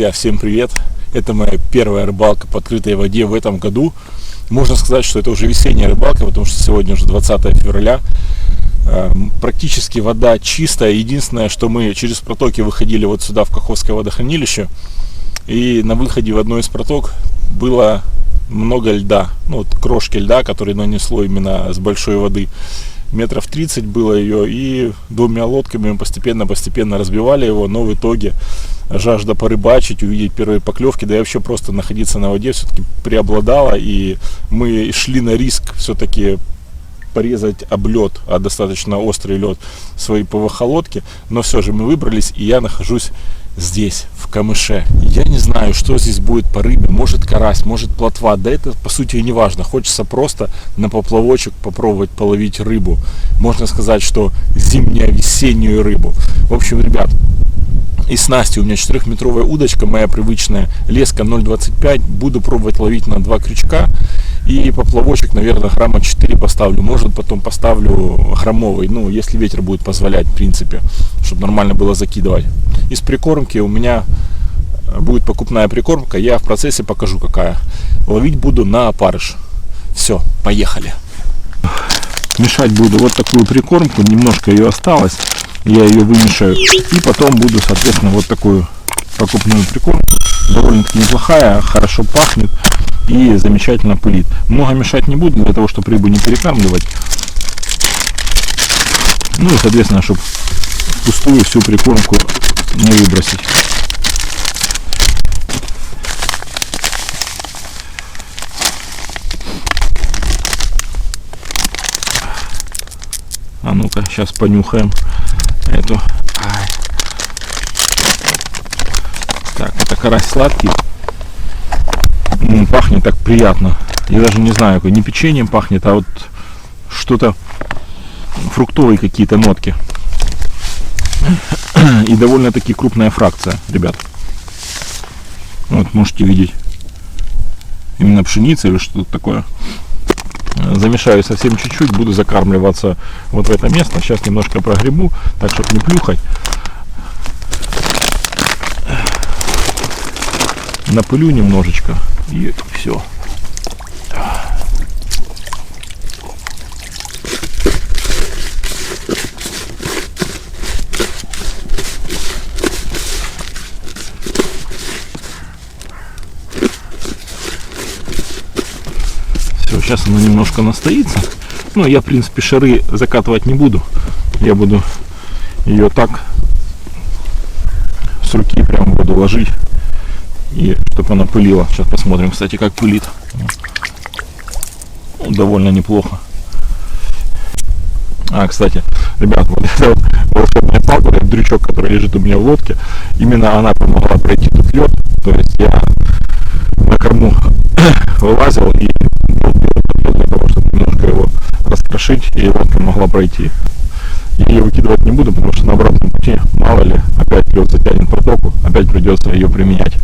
Друзья, всем привет! Это моя первая рыбалка по открытой воде в этом году. Можно сказать, что это уже весенняя рыбалка, потому что сегодня уже 20 февраля. Практически вода чистая. Единственное, что мы через протоки выходили вот сюда, в Каховское водохранилище. И на выходе в одной из проток было много льда. Ну, вот крошки льда, которые нанесло именно с большой воды. Метров 30 было ее, и двумя лодками мы постепенно разбивали его, но в итоге жажда порыбачить, увидеть первые поклевки, да и вообще просто находиться на воде все-таки преобладала, и мы шли на риск все-таки порезать об лед, а достаточно острый лед, свои ПВХ-лодки, но все же мы выбрались, и я нахожусь здесь, в камыше. Я не знаю, что здесь будет по рыбе, может карась, может плотва, да это по сути и не важно, хочется просто на поплавочек попробовать половить рыбу, можно сказать, что зимнюю, весеннюю рыбу. В общем, ребят, и снасти у меня 4-метровая удочка, моя привычная, леска 0,25, буду пробовать ловить на 2 крючка, и поплавочек, наверное, грамма 4 поставлю, может потом поставлю граммовый, ну, если ветер будет позволять, в принципе, чтобы нормально было закидывать. Из прикормки у меня будет покупная прикормка, я в процессе покажу какая. Ловить буду на опарыш. Все, поехали. Мешать буду вот такую прикормку, немножко ее осталось, я ее вымешаю, и потом буду, соответственно, вот такую покупную прикормку, довольно-таки неплохая, хорошо пахнет и замечательно пылит. Много мешать не буду, для того, чтобы рыбу не перекармливать, ну и, соответственно, чтобы впустую всю прикормку не выбросить. А ну-ка, сейчас понюхаем эту. Так, это карась сладкий. Пахнет так приятно. Я даже не знаю, не печеньем пахнет, а вот что-то фруктовые какие-то нотки. И довольно-таки крупная фракция, ребят. Вот можете видеть. Именно пшеница или что-то такое. Замешаю совсем чуть-чуть, буду закармливаться вот в это место. Сейчас немножко прогребу, так чтобы не плюхать. Напылю немножечко и все. Сейчас она немножко настоится. Но я, в принципе, шары закатывать не буду. Я буду ее так с руки прям буду ложить. И чтобы она пылила. Сейчас посмотрим, кстати, как пылит. Ну, довольно неплохо. Кстати, ребят, вот эта волшебная палка, этот дрючок, который лежит у меня в лодке, именно она помогла пройти тут лед. То есть я на корму вылазил и для того, чтобы немножко его раскрошить, и лодка могла пройти. Я ее выкидывать не буду, потому что на обратном пути, мало ли, опять лед затянет протоку, опять придется ее применять.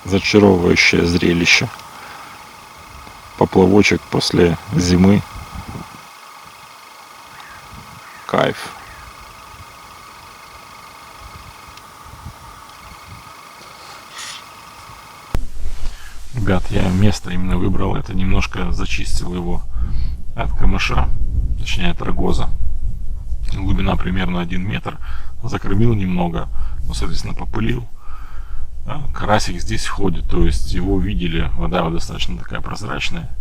Зачаровывающее зрелище. Поплавочек после зимы. Кайф. Ребят, я место именно выбрал, это немножко зачистил его от камыша, точнее от рогоза. Глубина примерно 1 метр. Закормил немного, ну, соответственно, попылил. Карасик здесь ходит, то есть его видели, вода достаточно такая прозрачная,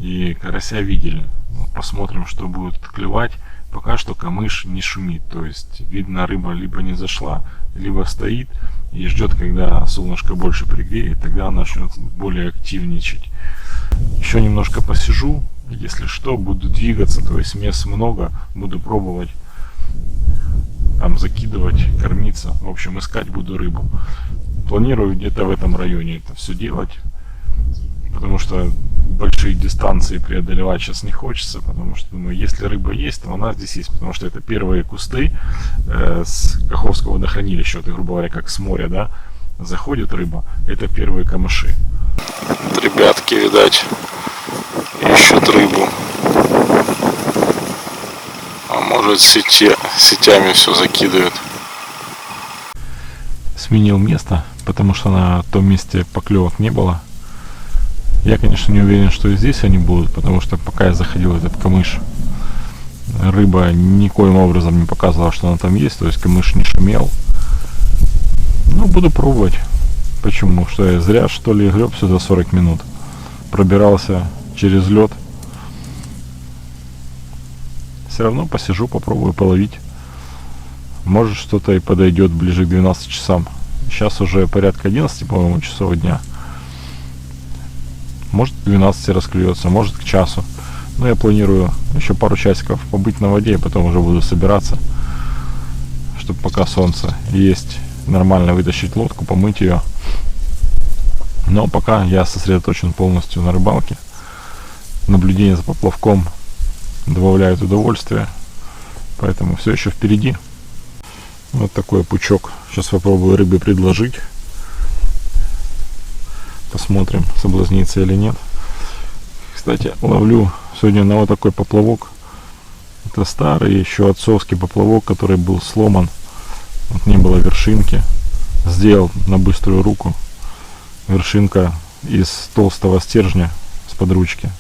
и карася видели. Посмотрим, что будет клевать. Пока что камыш не шумит, то есть видно, рыба либо не зашла, либо стоит и ждет, когда солнышко больше пригреет, тогда она начнет более активничать. Еще немножко посижу, если что, буду двигаться, то есть мест много, буду пробовать там закидывать, кормиться, в общем, искать буду рыбу. Планирую где-то в этом районе это все делать, потому что большие дистанции преодолевать сейчас не хочется, потому что, думаю, если рыба есть, то она здесь есть, потому что это первые кусты с Каховского водохранилища, вот, грубо говоря, как с моря, да, заходит рыба, это первые камыши. Вот ребятки, видать, ищут рыбу. А может, сетями все закидывают. Сменил место, потому что на том месте поклевок не было. Я, конечно, не уверен, что и здесь они будут, потому что пока я заходил в этот камыш, рыба никоим образом не показывала, что она там есть, то есть камыш не шумел. Ну, буду пробовать. Почему? Что я зря, что ли, греб все за 40 минут. Пробирался через лед. Все равно посижу, попробую половить. Может, что-то и подойдет ближе к 12 часам. Сейчас уже порядка 11, по-моему, часов дня. Может, к 12 расклюется, может, к часу. Но я планирую еще пару часиков побыть на воде, и потом уже буду собираться, чтобы пока солнце есть, нормально вытащить лодку, помыть ее. Но пока я сосредоточен полностью на рыбалке. Наблюдение за поплавком добавляет удовольствие, поэтому все еще впереди. Вот такой пучок. Сейчас попробую рыбе предложить. Посмотрим, соблазнится или нет. Кстати, ловлю сегодня на вот такой поплавок. Это старый еще отцовский поплавок, который был сломан. Вот не было вершинки. Сделал на быструю руку. Вершинка из толстого стержня с подручки.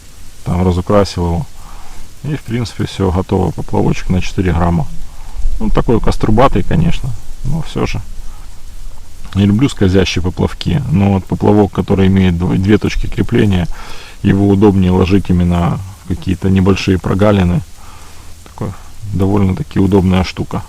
Там разукрасил его. И в принципе все готово. Поплавочек на 4 грамма. Ну, такой каструбатый, конечно, но все же. Не люблю скользящие поплавки, но вот поплавок, который имеет две точки крепления, его удобнее ложить именно в какие-то небольшие прогалины. Такой довольно-таки удобная штука.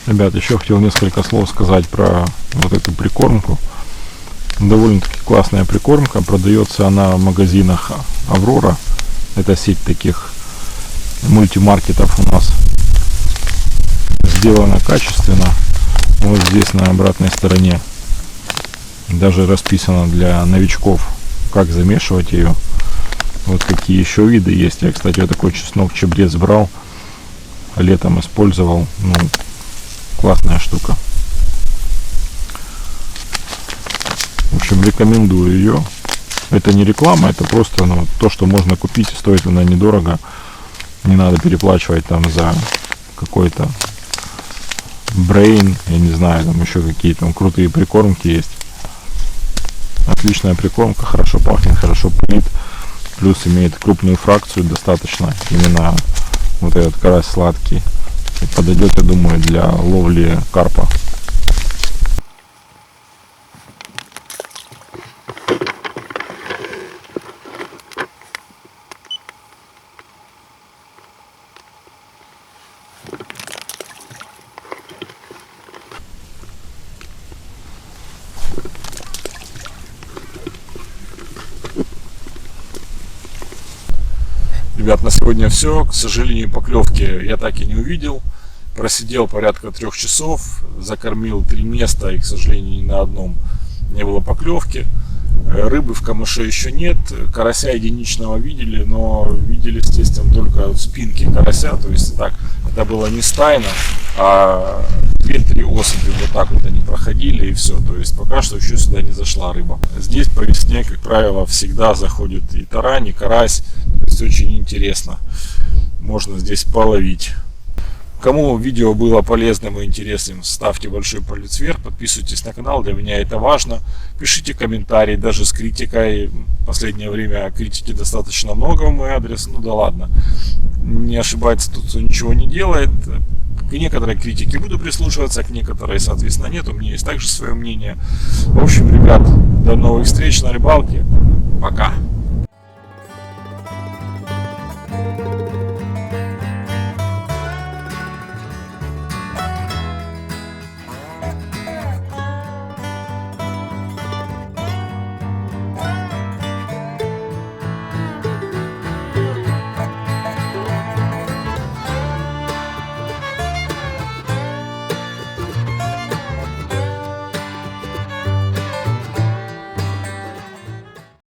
Ребят, еще хотел несколько слов сказать про вот эту прикормку. Довольно-таки классная прикормка. Продается она в магазинах Аврора. Это сеть таких мультимаркетов у нас. Сделана качественно. Вот здесь на обратной стороне даже расписано для новичков, как замешивать ее. Вот какие еще виды есть. Я, кстати, вот такой чеснок-чабрец брал. Летом использовал. Ну, классная штука. В общем, рекомендую ее. Это не реклама, это просто то, что можно купить. Стоит она недорого. Не надо переплачивать там за какой-то Brain, я не знаю, там еще какие-то крутые прикормки есть. Отличная прикормка, хорошо пахнет, хорошо пылит. Плюс имеет крупную фракцию достаточно. Именно вот этот карась сладкий. И подойдет, я думаю, для ловли карпа. Ребят, на сегодня все. К сожалению, поклевки я так и не увидел. Просидел порядка 3 часов, закормил 3 места, и, к сожалению, ни на одном не было поклевки. Рыбы в камыше еще нет. Карася единичного видели, но видели, естественно, только спинки карася. То есть так, это было не стайно, а 2-3 особи вот так вот они проходили, и все. То есть пока что еще сюда не зашла рыба. Здесь по весне, как правило, всегда заходит и тарань, и карась. То есть очень интересно. Можно здесь половить. Кому видео было полезным и интересным, ставьте большой палец вверх, подписывайтесь на канал, для меня это важно. Пишите комментарии, даже с критикой. В последнее время критики достаточно много в мой адрес, ну да ладно. Не ошибается тот, кто ничего не делает. К некоторой критике буду прислушиваться, к некоторой, соответственно, нет. У меня есть также свое мнение. В общем, ребят, до новых встреч на рыбалке. Пока.